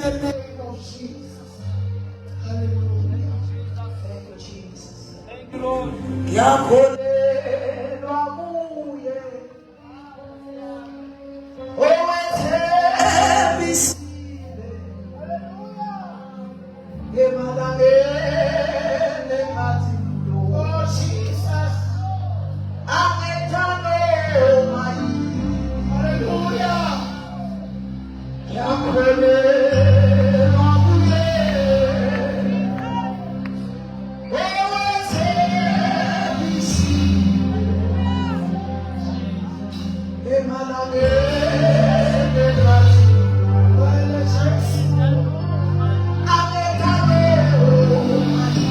the name of Jesus. Hallelujah. Thank you, Jesus. Thank you, Lord. Yakholelwa kuye. Owethembisile. Emalangeni engathilo. Oh, Jesus. Angethando mayi. Hallelujah. Yakholelwa kuye. Owethembisile. Emalangeni engathilo. Angethando mayi.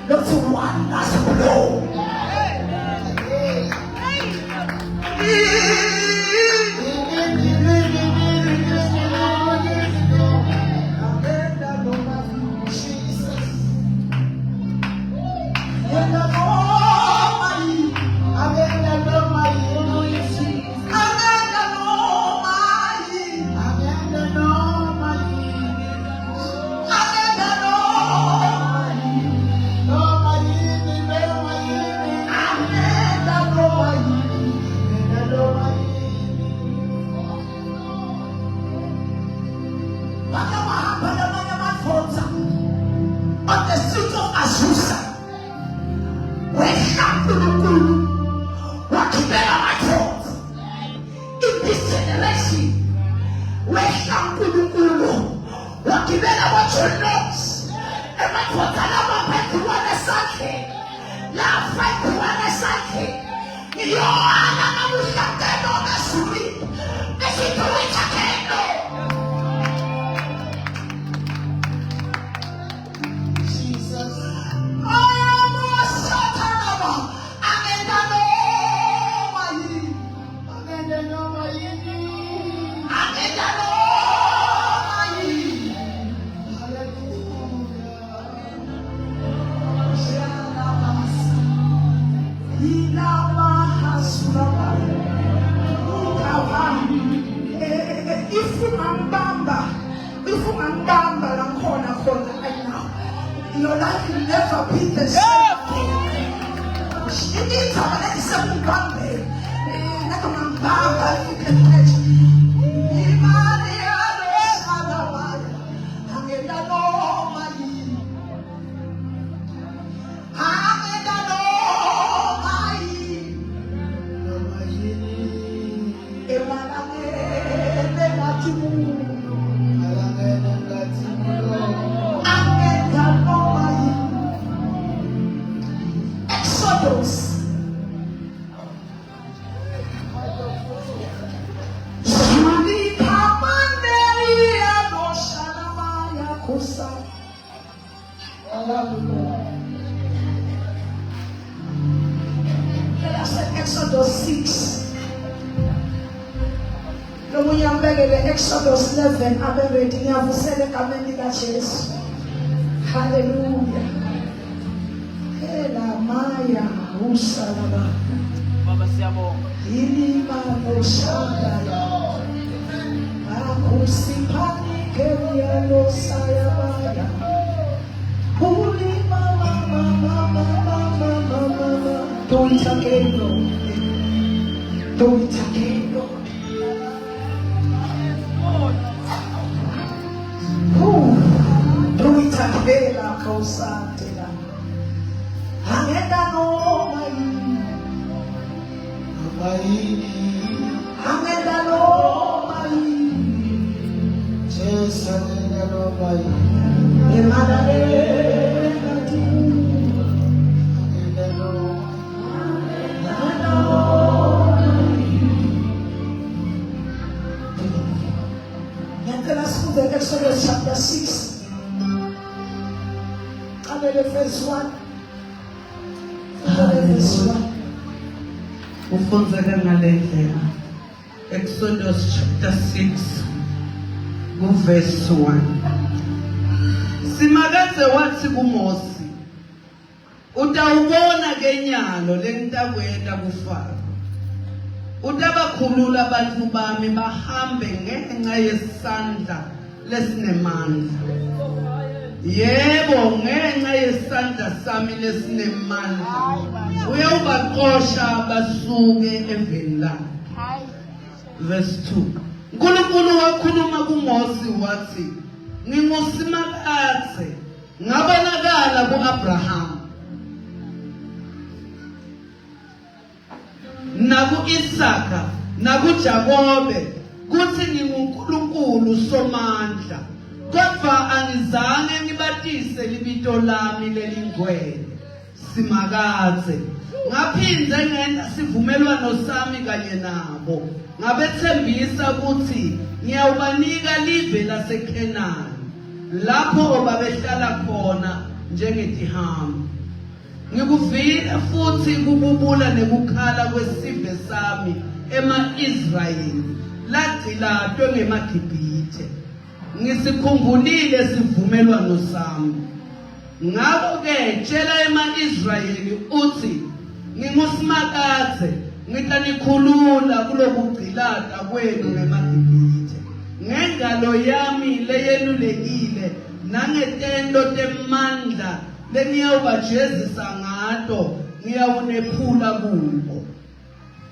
Not one last blow. On the street of Azusa, where Shambulu wakibela machozi. In this generation, where Shambulu wakibela machozi. Ematwakala mapetu wane sake, la fetu wane sake. Iyo ana mamusha kendo na suri, nesitu wita kendo. life will never be the same again. Ini taman ini sembang deh. Nak mengambang kita lagi. Imani ada sahabat. Angin dan omai. Angin dan omai. Emalane negatimu. Exodus. Let us say Exodus 6. Lomo yambele Exodus 11. Abe reading ya vusele kameni ka Yesu. Hallelujah. Ela maya usalaba. Baba siyabonga. Ili manoshanda ya. Akusipani kemiano sayabaya. Holy mama. Do it again, Lord. Do it again, Lord. Do it again, la causante la. Angenda no mai. Angenda no mai. Jesus angenda no mai. Emanare. Exodus chapter 6 and the verse 1. Ufunzeka ngalendlela. Exodus chapter 6 verse 1. Simakadze wathi kuMosi, utawubona kenyalo lengitakwenta kufaka. Utabakhulula abantu bami bahambe ngenxa yesandla lesinemandla. Yebo, ngenxa yesandla sami lesinemandla. Uyawubaxosha basuke eveni lakhe. Verse 2. uNkulunkulu wakhuluma kuMosi wathi, ngingusimakadze ngabonakala ku-Abraham naku-Isaka nakuJakobe kuthi nginguNkulunkulu somandla, kodwa angizange ngibatise libito lami lelingcwele simakadze. Ngaphinde ngena sivumelwano sami kanye nabo, ngabethembisa ukuthi ngiyawubanika live laseKhenani lapho babehlala khona njengetihambi. Ngikuvile futhi kububula nekukhala kwesive sami ema-Israyeli lagcilatwe ngemaGibhithe. Ngisikhumbulile sivumelwano sami. Ngakho-ke tshela ema-Israyeli uthi ngingusimakadze ngitanikhulula kulokugcilata kwenu ngemaGibhithe ngengalo yami leyelulekile nangetento temandla lengiyawubajezisa ngato ngiyawunephula kubo.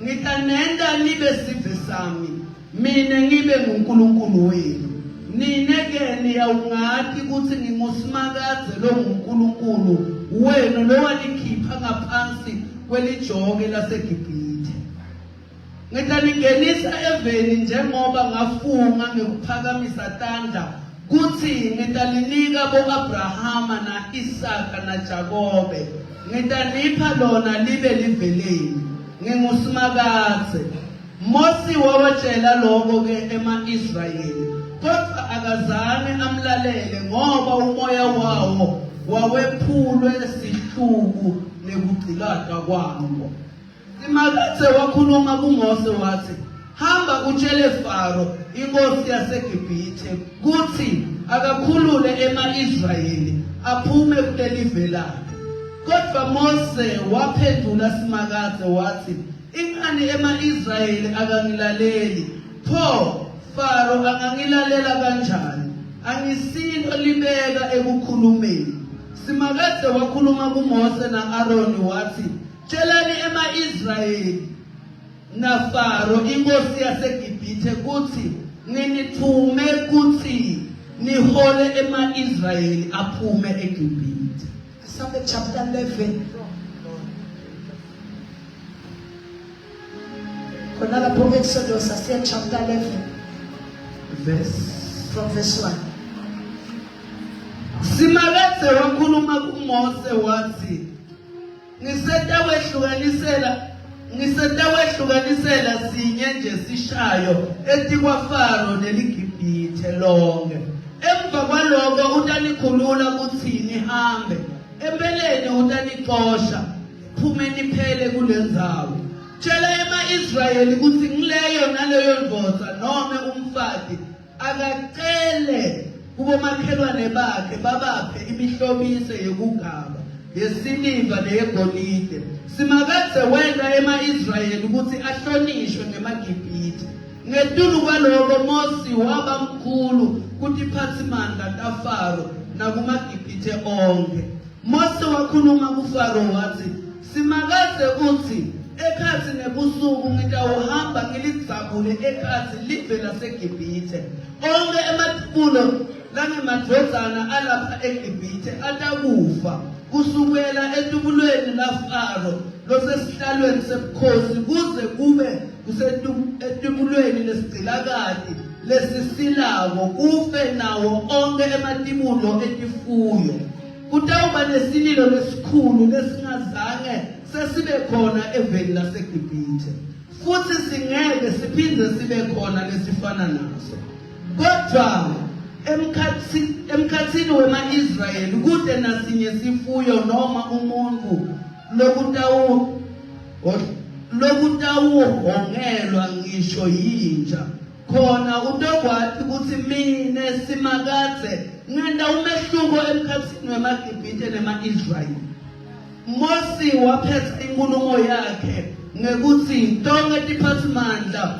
Ngitanenda nibe sive sami, mine ngibe nguNkulunkulu wenu. Nine-ke niyawungathi ukuthi ngingusimakadze lo nguNkulunkulu wenu lowanikhipha ngaphansi kwelijoke laseGibhithe. Ngitaningenisa eveni njengoba ngafunga ngekuphakamisa tandla kuthi ngitalinika bo-Abrahama na-Isaka naJakobe. Ngitanipha lona libe live lenu. Ngingusimakadze. Mosi wawatshela lokho-ke ema-Israyeli, kodwa akazange amlalele ngoba umoya wawo wawephulwe sihluku nekugcilata kwawo. Simakadze wakhuluma kuMose wathi, hamba utshele Faro inkosi yaseGibhithe kuthi akakhulule ema-Israyeli aphume kulelive lakhe. Kodwa Mose waphendula Simakadze wathi, ingani ema-Israyeli akangilaleli? Pho Faro angangilalela kanjani? Angisilo libeka ekukhulumeni. simakade wakhuluma kuMose na-Aroni wathi tshelani ema-Israyeli naFaro inkosi yaseGibhithe kuthi nginithume kuthi nihole ema-Israyeli aphume eGibhithe. Psalm chapter 11. Khona Exodus asiya chapter 11 from verse 1. Simakade wakhuluma kuMose wathi ngisetawehlukanisela sinye nje sishayo etikwaFaro neliGibhithe lonke. Emva kwaloko utanikhulula kuthi nihambe. Empeleni utanixosha phume niphele kule ndzawo. Tshela ema-Israyeli kuthi ngileyo naleyo ndvodza noma umfati akacele kubomakhelwane bakhe babaphe imihlobiso yokugaba yesiliva neyegolide. Simakade wena ema-Israyeli ukuthi ahlonishwe ngemaGibhithe. Ngetulu kwaloko Mose waba mkhulu kutiphathimandla taFaro nakumaGibhithe onke. Mose wakhuluma kuFaro wathi simakade uthi ekhathi nebusuku ngitawuhamba ngilidzabule ekhathi live laseGibhithe. Onke ematibulo langemadvodzana alapha eGibhithe atakufa kusukela etubulweni laFaro losesihlalweni sebukhosi kuze kube etubulweni lesigcilakati lesisilako kufe nawo onke ematibulo etifuyo. Kutawuba nesililo lesikhulu lesingazange sesibe khona eveni laseGibhithe futhi singeke siphinde sibe khona lesifana naso. Kodwa emkhathini wema-Israyeli kude nasinye sifuyo noma umuntu lokutawuhongelwa ngisho yinja khona utokwati ukuthi mina simakade ngenda umehluko emkhathini wemaGibhithe nema-Israyeli. Mose waphetha inkulumo yakhe ngekuthi tonke tiphathimandla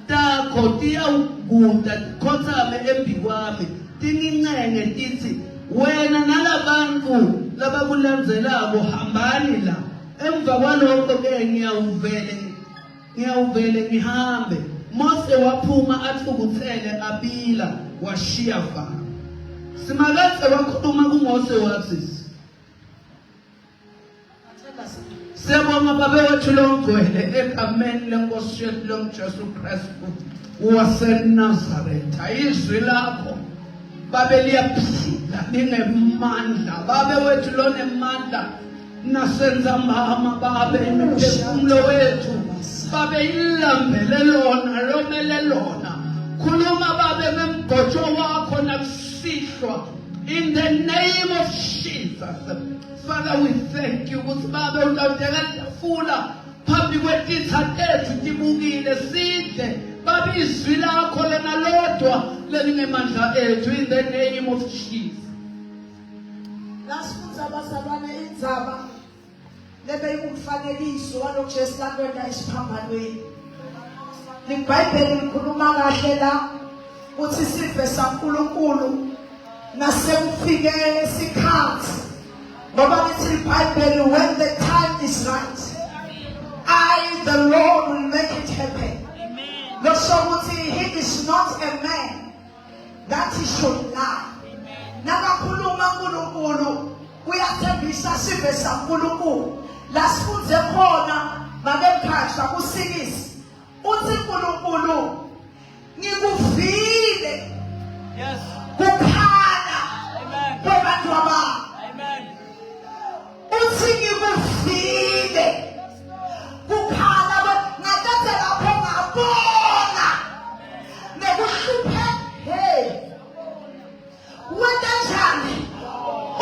takho tiyawuguda tikhothame embi kwami tingincenge tithi wena nalabantu labakulandzelako hambani la. Emva kwalokho-ke ngiyawuvele ngihambe. Mose waphuma athukuthele abila washiya Faro. Simakade wakhuluma kuMose wathi siyabonga babewethu longcwele egameni lenkosi yethu longuJesu Kristu waseNazaretha. Izwi lakho babe liyaphila lingemandla. Babewethu lonemandla nasenza mama babe imiphefumulo wethu babe ilambele lona lomele lona. Khuluma babe memgotsho wakho nakusihlwa in the name of Jesus. Father, we thank you ukuthi babe utawutekatafula phambi kwetitha tethu tibukile sidle babe izwi lakho lena lodwa lelingemandla ethu in the name of Jesus. Lasifunza abazalwane indzaba lebeyimfanekiso walokhu Jesu lakwenda esiphambanweni. LiBhayibheli likhuluma kahle la ukuthi sive saNkulunkulu nasekufike isikhathi. Ngoba lithi iBhayibheli when the time is right, I the Lord will make it happen. Amen. Lokusho ukuthi he is not a man that he should lie. Nakakhuluma uNkulunkulu uyathembisa sive saNkulunkulu. Lasifunze khona makemkhathi akusikisi uthi uNkulunkulu ngikuvile Yes. kukhala Amen. kwabantu abami. Amen. Uthi ngikuvile kukhala ngakade lapho ngabona nekuhluphe hey wena njani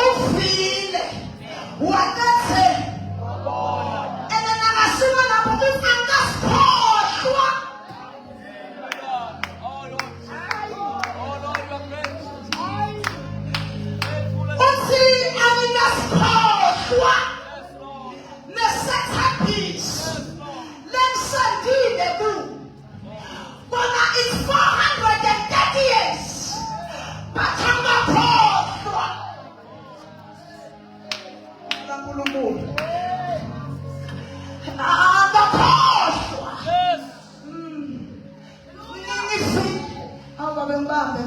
uvile wakathe enana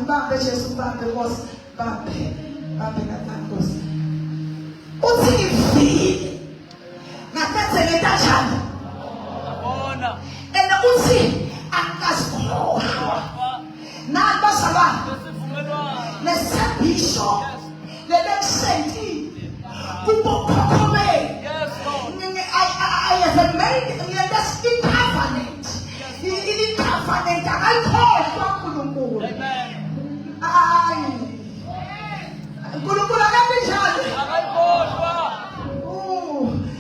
mbambe Jesu mbambe Nkosi mbambe kancane Nkosi uthi ngivile ngaphethe ngetashana Bona. and uthi angikasikhohlwa nani bazalwane Isivumelwano. nesebhisho lelekusentile kubo khokho bethu. Yes, Lord. I have made this covenant. In covenant, I call for Amen. Kulukula kanjani? Akayikhohlwa.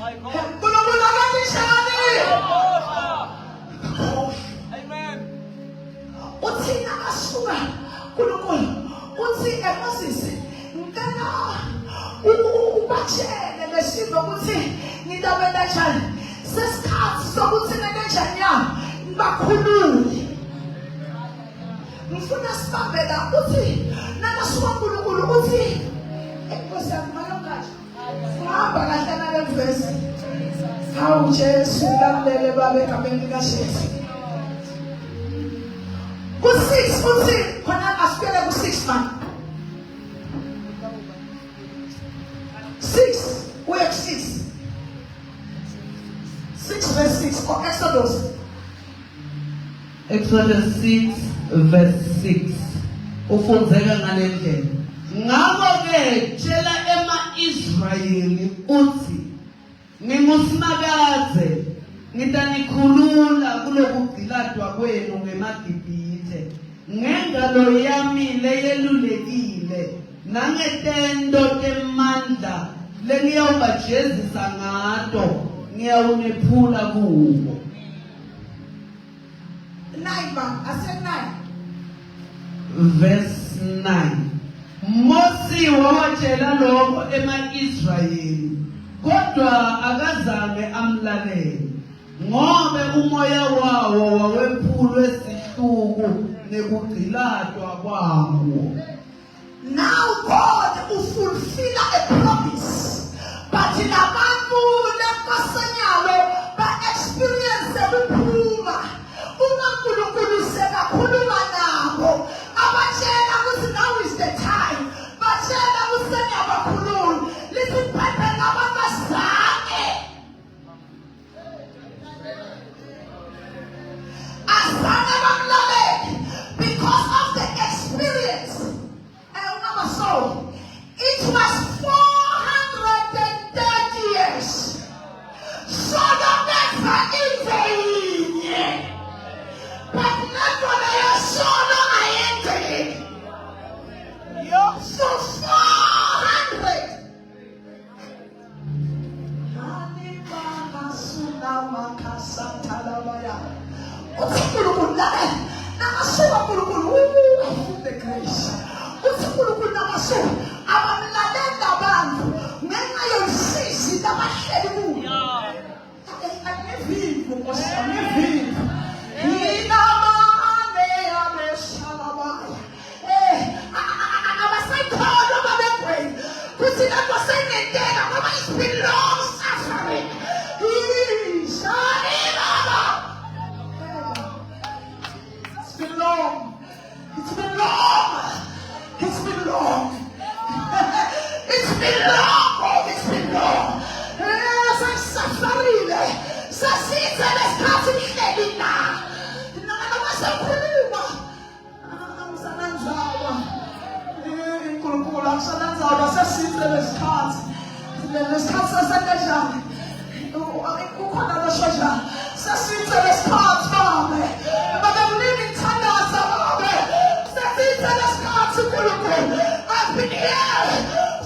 Ayikhohlwa. Kulukula kanjani? Ayikhohlwa. Amen. Uthina asuka kulukula. Uthi Moses, ngicela ubashele lesizwe ukuthi ngidabe kanjani. Sesikhathi sokuthi nenjani yami bakhulule. Ngifuna sibambe la uthi nakasuka uNkulunkulu uthi Nkosi yami mayongathi hamba kahle nale verse. Hawu Jesu lamlele babe egameni likaJesu. Ku-6 uthi khona asibuyele ku-6 man. 6 uye ku-6. 6 verse 6 for Exodus. Exodus 6 verse 6 ufundzeka ngale ndlela. Ngakho-ke tshela ema-Israyeli uthi nginguSinakaze ngitanikhulula kulokugqiladwa kwenu ngeMagibhithe ngengalo yami leyelulekile nangetento temandla lengiyawubajezisa ngato ngiyawunephula kubo. 9 man, I said 9. Verse 9. Mose wawatshela lokho ema-Israyeli kodwa akazange amlalele ngobe umoya wawo wawephulwe sihluku nekugqiladwa kwawo. Now God will fulfill a promise, but in a man who by experience ukuphuma uNkulunkulu sekakhuluma nabo abatshela ukuthi now is the time batshela ukuthi ngiyabakhulula lithi phephe ngabazange azange bamlalele because of the experience. So it was 430 years. So the never intervened. But never they saw no I entered. So 400. The grace. uNkulunkulu namasuku abamlalela abantu ngenxa yosisi labahleli kuyo. Anevimbo Nkosi anevimbo. Yinamane yameshalabaya. Abasayikholwa babegwini kuthi lento seyinenteka ngoba it's been long suffering. Shani baba. It's been long. It's been long. It's been long. It's been long. Oh, it's been long. Sasafarile. Sasitha lesikhathi lihleli na. Noma sekhuluma. Angisananzaba. uNkulunkulu angisananzaba sasitha lesikhathi. Lesikhathi sasekanjani. Ukhona loshoja. Sasitha lesikhathi babe. Babe ulimi ngithandaza babe. Sasitha lesikhathi uNkulunkulu. I've been here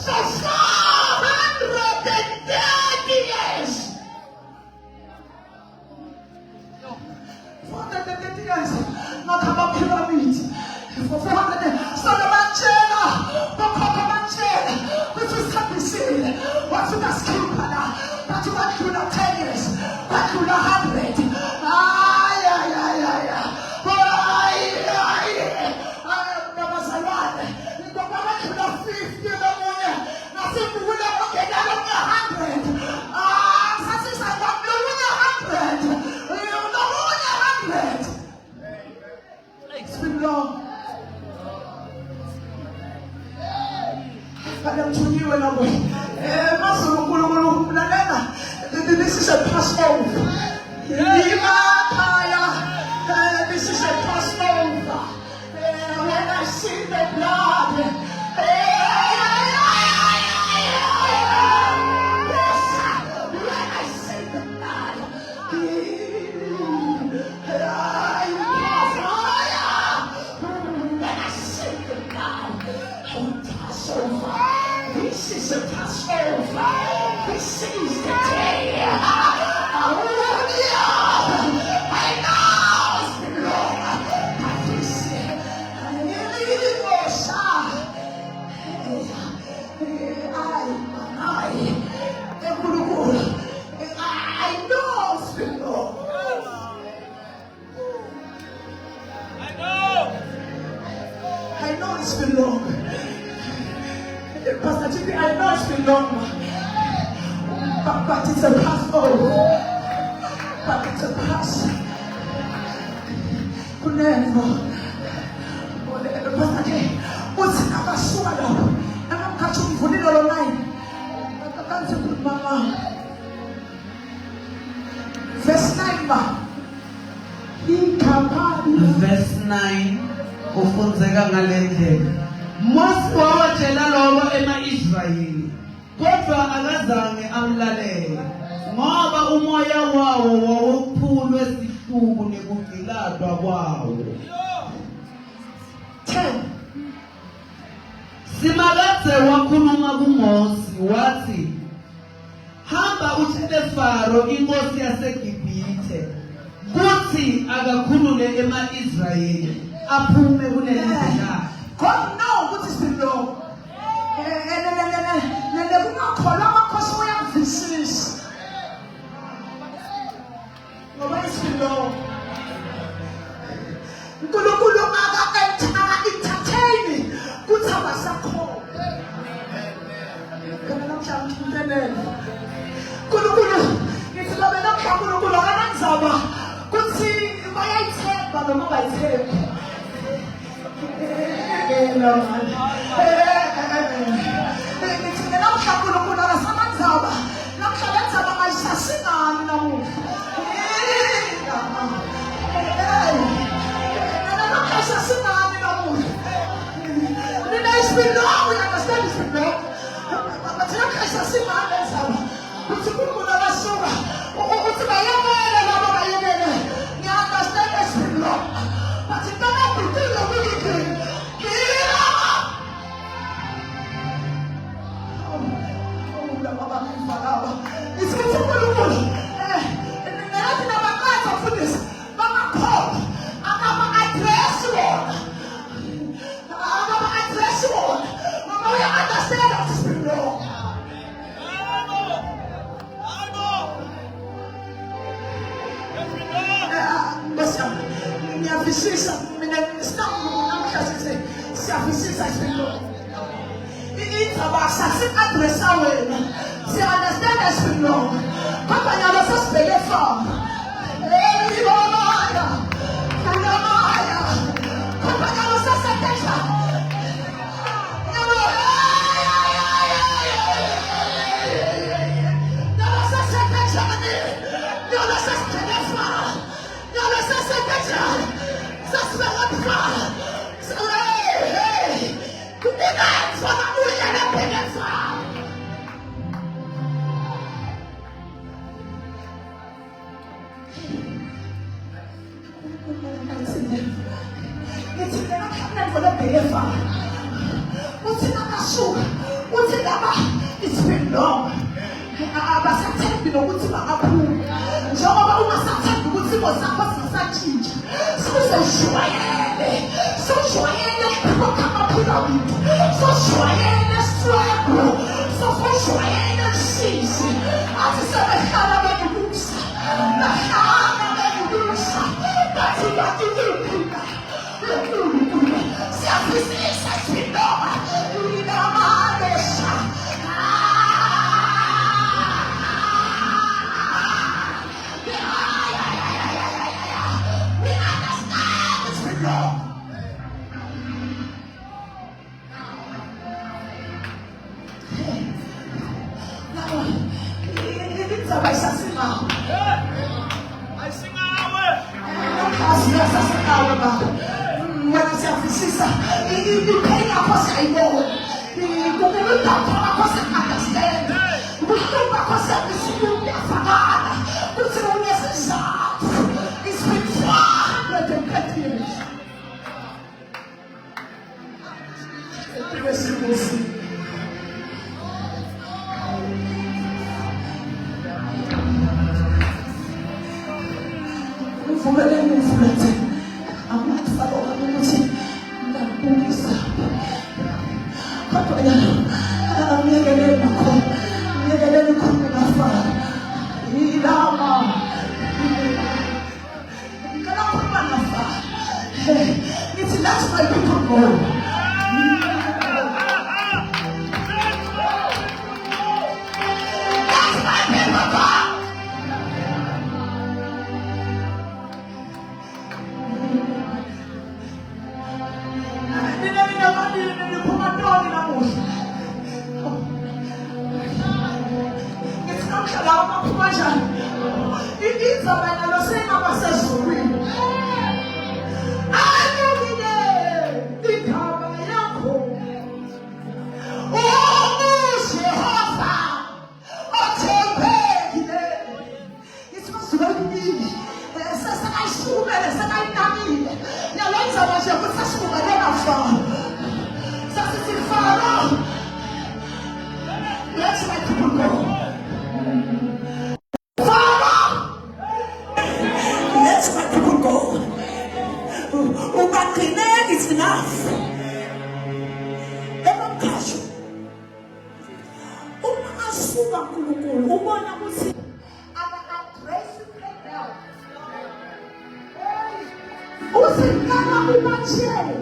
for 430 years. 430 years. Ngakaba pyramid. For 400 years. So the manchela. Bokhokho manchela. Which was Tapisile. What to the skipper. What to the 10 years. What to the 100. It's been long. been long. Pastor Jimmy, I know it's been long. But it's a past. Oh, but it's a past. Kuneno. Pastor Jimmy, what's never swallowed? And I'm catching for the online. I can't put Mama. Verse 9. Verse 9 ufunzeka ngalendlela Mose wawatshela lobo ema-Israyeli kodwa akazange amlalele ngoba umoya wawo wawuphulwe sihluku nekugciladwa kwawo 10 Simakadze wakhuluma kuMose wathi hamba utshele Faro inkosi yaseGibhithe kuthi akakhulule ema-Israyeli aphume kuleli ndlela God knows what is below. What is below? Nkulunkulu entertain kuthi abasakho. Kana namhlanje intendele. Nkulunkulu ngithi babe namhlanje nkulunkulu akanandzaba kuthi bayayithemba noma bayithemba. It's been long. That's my people go. uqalile yawenza manje kusasibukele naFaro sasithi Faro let's let people go Faro let's let people go ungagcine it's enough emamkhasho uma asuka uNkulunkulu ubona ukuthi usinkana ubatshele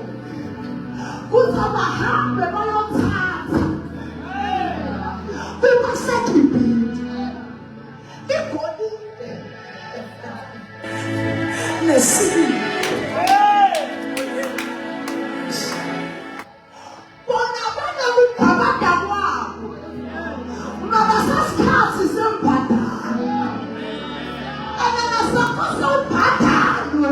kuthi abahambe bayothatha kumasekibhidi igolide nesibili bona banekugabada kwabo ngabasasikhathi sembadalo ananasakho sewubhadalwe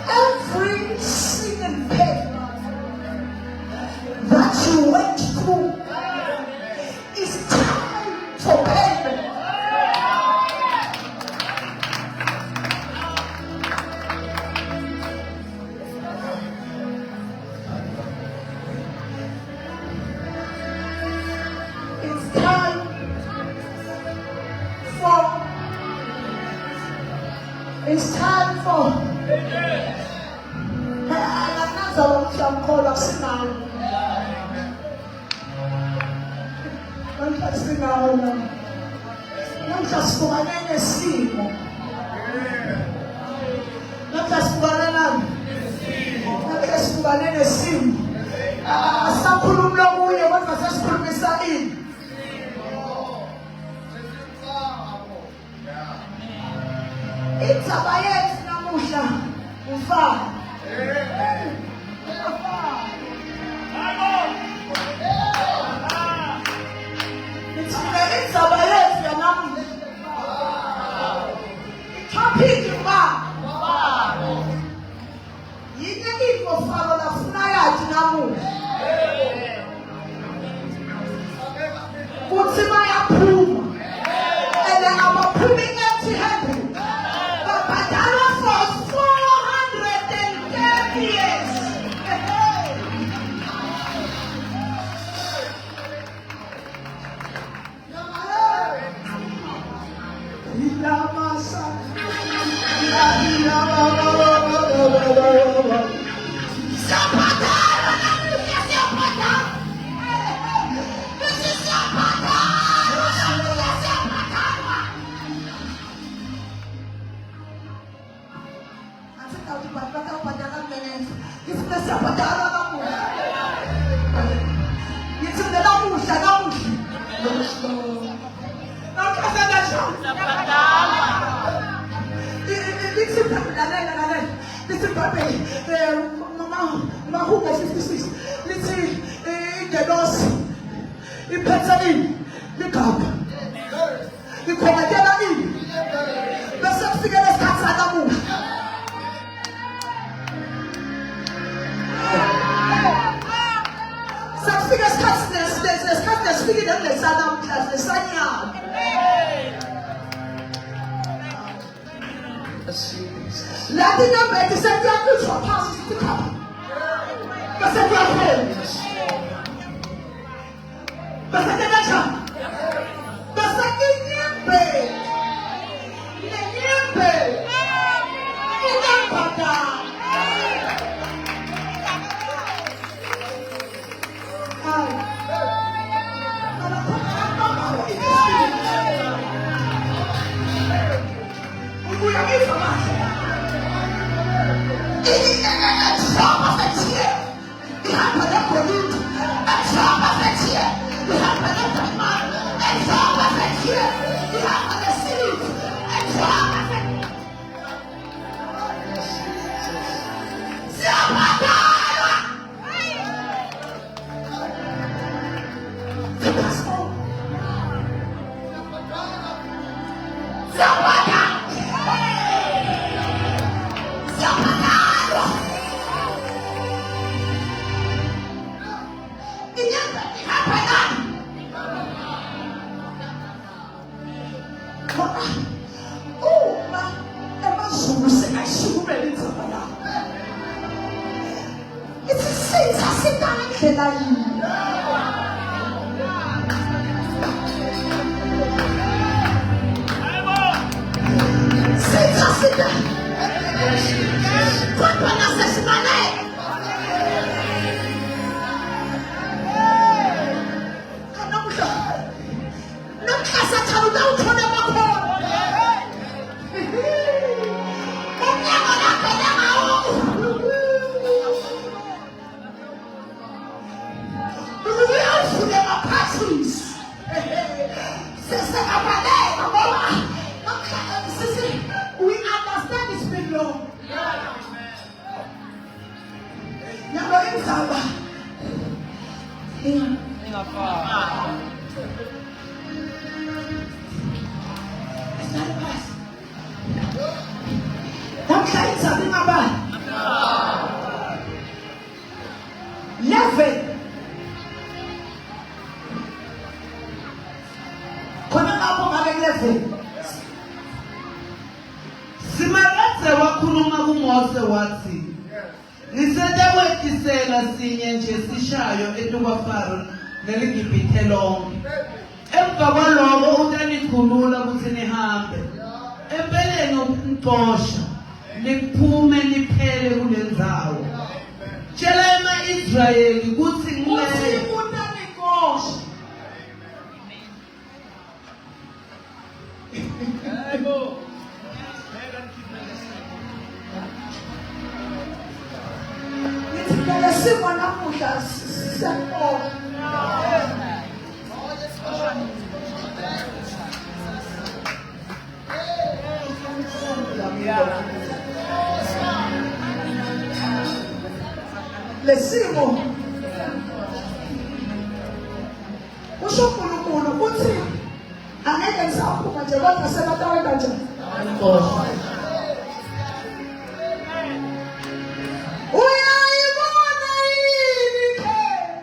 every single pain that you went through is time for payment. It's time for Another Itabayet namusha ufana Itabayet namusha itapiki ba yine iko falo na funaya namusha kutima ya puma and I'm putting empty handed Listen, Papi, Mama, who was 56? Listen, the nurse, in Pennsylvania, look up. You come again in. The same figure is cats at the move. Some figures cats, there's cats that's figured them, there's Adam, there's Sanya. Latin number is a young for passes to come. But a young friends. But a nation. But a Nyembe. Nyembe. Nyembe. uthumele inzaba yakho. Isisitha sikangendlela yini. Sitha sitha. Kodwa nasesibaleka. Kanamhla. Namhla sathana utawuthona bakhona. Umnyango lakho langawo. Uyavule ngaphathisi. Sesekabaleka ngoba namhla sisi we understand it's been long. Nyalo inzaba. Namhla inzaba ingabani? 11. Khona lapho ngabe 11. Simakadze wakhuluma kuMose wathi ngisetewehlisela sinye nje sishayo etukwafaro neligibhithe lonke. Emva kwaloko utanikhulula ukuthi nihambe. Empeleni umxosha niphume niphele kule ndzawo. Tshela ema-Israyeli kuthi ngilele. Utanixosha. Ngithikele simo namuhla siyaxosha. Lesimo usho uNkulunkulu uthi angeke ngisaphuma nje kodwa sebatawe kanjani. Uyayibona yini phela?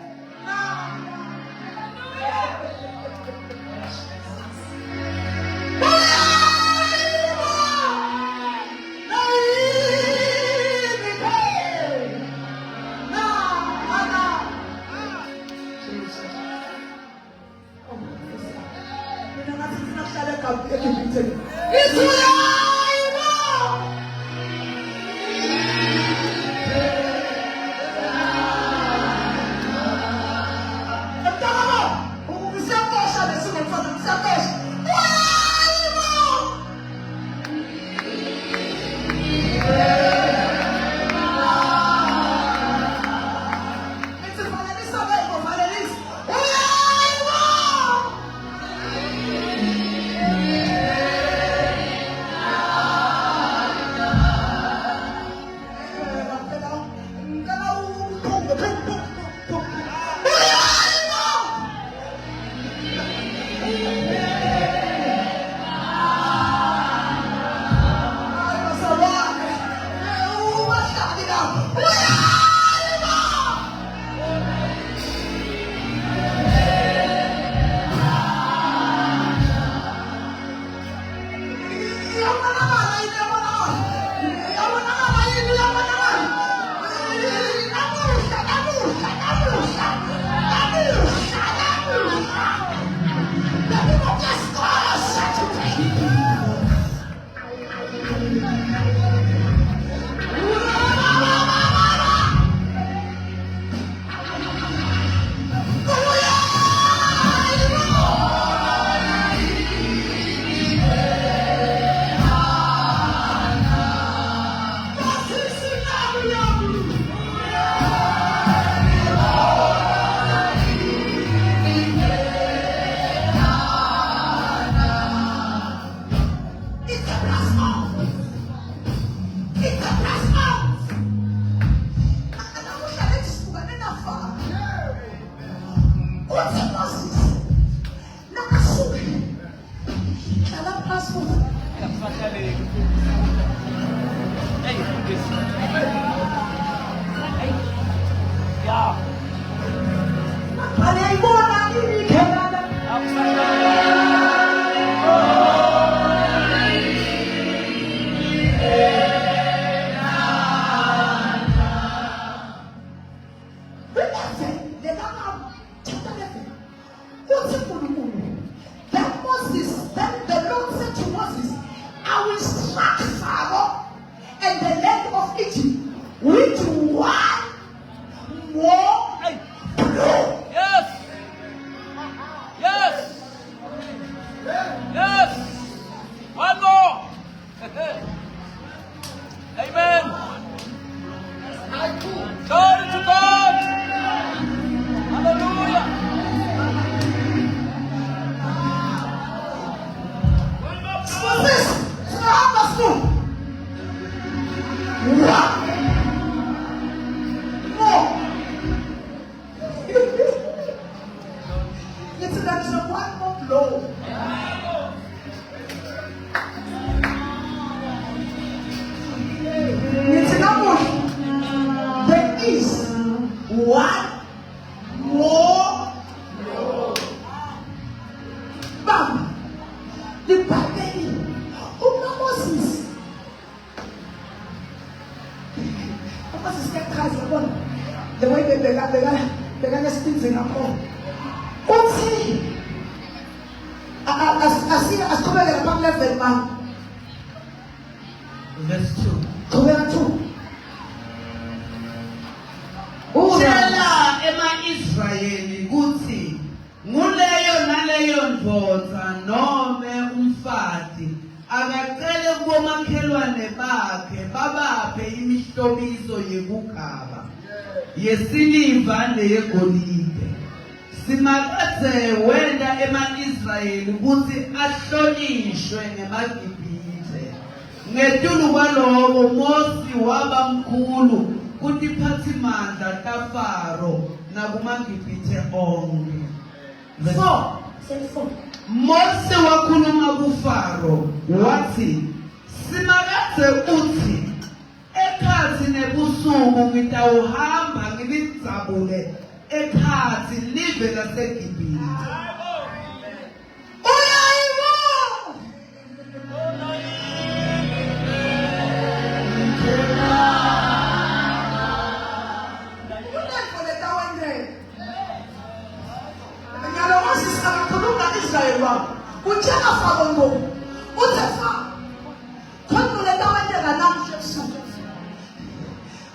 More. It's like one more blow. It's not there is one more Baba. The Bible. Oh, Moses. Moses kept cries upon the way they began to speak in a call. What's he? As come at the public man. Verse 2. Come 2. Tshela ema-Israyeli kuthi nguleyo naleyo ndvodza nome umfati akacele kubomakhelwane bakhe babaphe imihlobiso yekugaba yesiliva neyegolide. Simakadze wenta ema-Israyeli ukuthi ahlonishwe ngeMagibhithe. Ngetulu kwaloko Mose waba mkhulu kutiphathimandla taFaro nakumaGibhithe onke. 4. Say 4. Mose wakhuluma kuFaro wathi simakadze uthi ekhathi nebusuku ngitawuhamba ngilidzabule ekhathi live laseGibhithe. Uchela Farongo, Utefa, Conoleta went and announced you.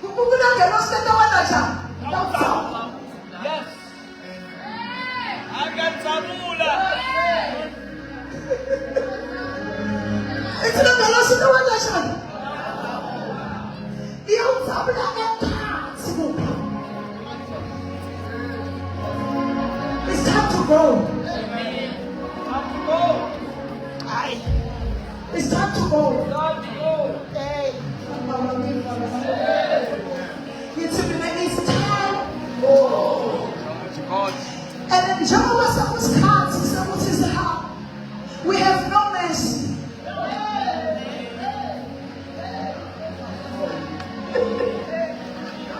Ukuna cannot set the one Yes. Agatamula. It's not the loss of the one nation. The old Sabra and parts. It's time to go. It's time to go. Hey. It's time. And then Jehovah Sabaoth's cards, Sabaoth's heart. We have no mercy.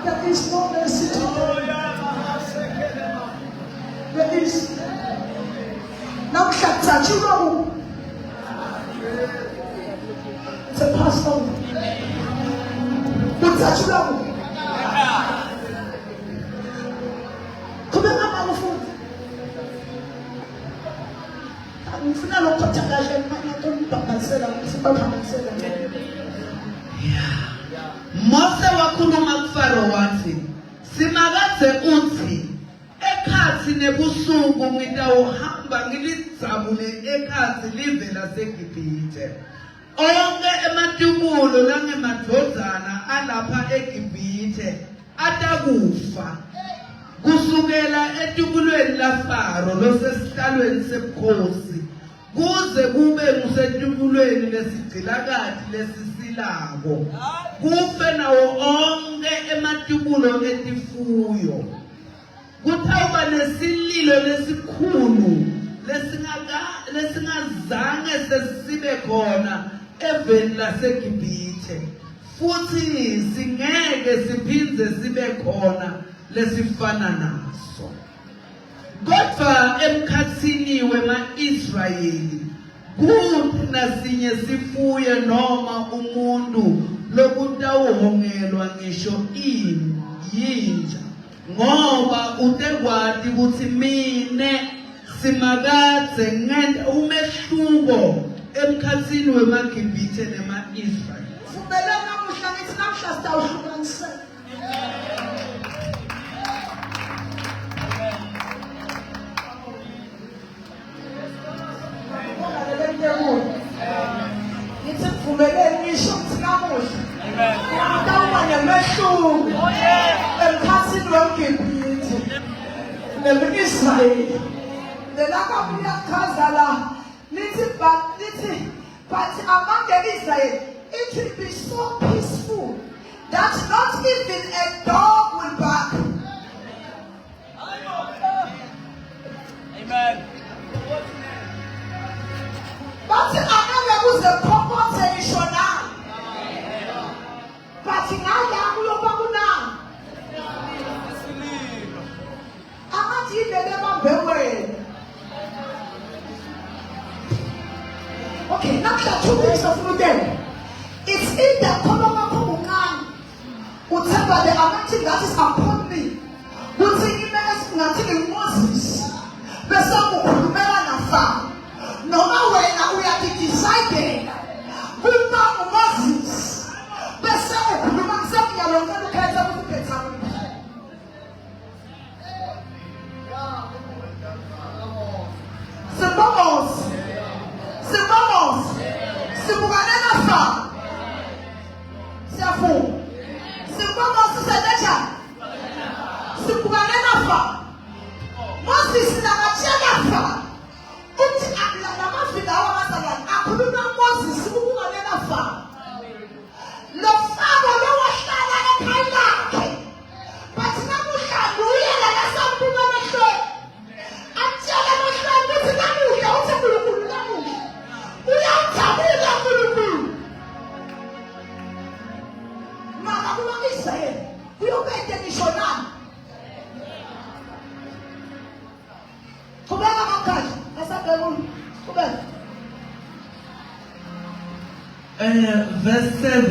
There is no mercy today. There is. Now, Shatachuro. It's a pastor. Shatachuro. Come on, I'm on the phone. I'm going Mose wakhuluma kuFaro wathi simakadze uthi ekhathi nebusuku ngitawuhamba ngilidzabule ekhathi live laseGibhithe. Onke ematubulo langemadvodzana alapha eGibhithe atakufa kusukela etubulweni laFaro losesihlalweni sebukhosi kuze kube ngusetubulweni lesigcilakati lesisilako kufe nawo onke ematubulo etifuyo. Kutawuba nesililo lesikhulu lesingazange sesibe khona eveni laseGibhithe futhi singeke siphindze sibe khona lesifana naso. Kodwa emkhatsini wema-Israyeli kuthi nasinye sifuye noma umuntu lokutawuhongelwa ngisho yinja ngoba utekwati ukuthi mine simakadze ngenta umehluko emkhatsini wemaGibhithe nema-Israyeli. Vumela namuhla ngithi namuhla sitawuhlukanisela. Ngithi vumela ngisho ukuthi namuhla kutawuba nemehluko emkhatsini weGibhithe nema-Israyeli. Lelakabuya kuchaza la lithi but among the Israel it will be so peaceful that not even a dog will bark. Amen. But another was the proper traditional. But now you are going now. Believe. I'm not even the way. Okay, now there are 2 weeks of them. It's in the Koloma whatever the anointing that is upon me. What's in nothing in Moses. The song of Melafa. No matter now we are deciding. Good man of Moses. The song of Melafa. You are going to catch up with the Sebamos. Sebukanena fa. Sefu. Sebamos sedeja. Sebukanena fa. Moses na machia fa. Uti akla na mafida wa masala. Akulu Moses sebukanena fa. Lo famo lo washala na kaila. Patina mushandu ya la sambu na mashwe. Anjala mushandu tinamu ya utakulu kulamu. We obey the missionary. Verse 7.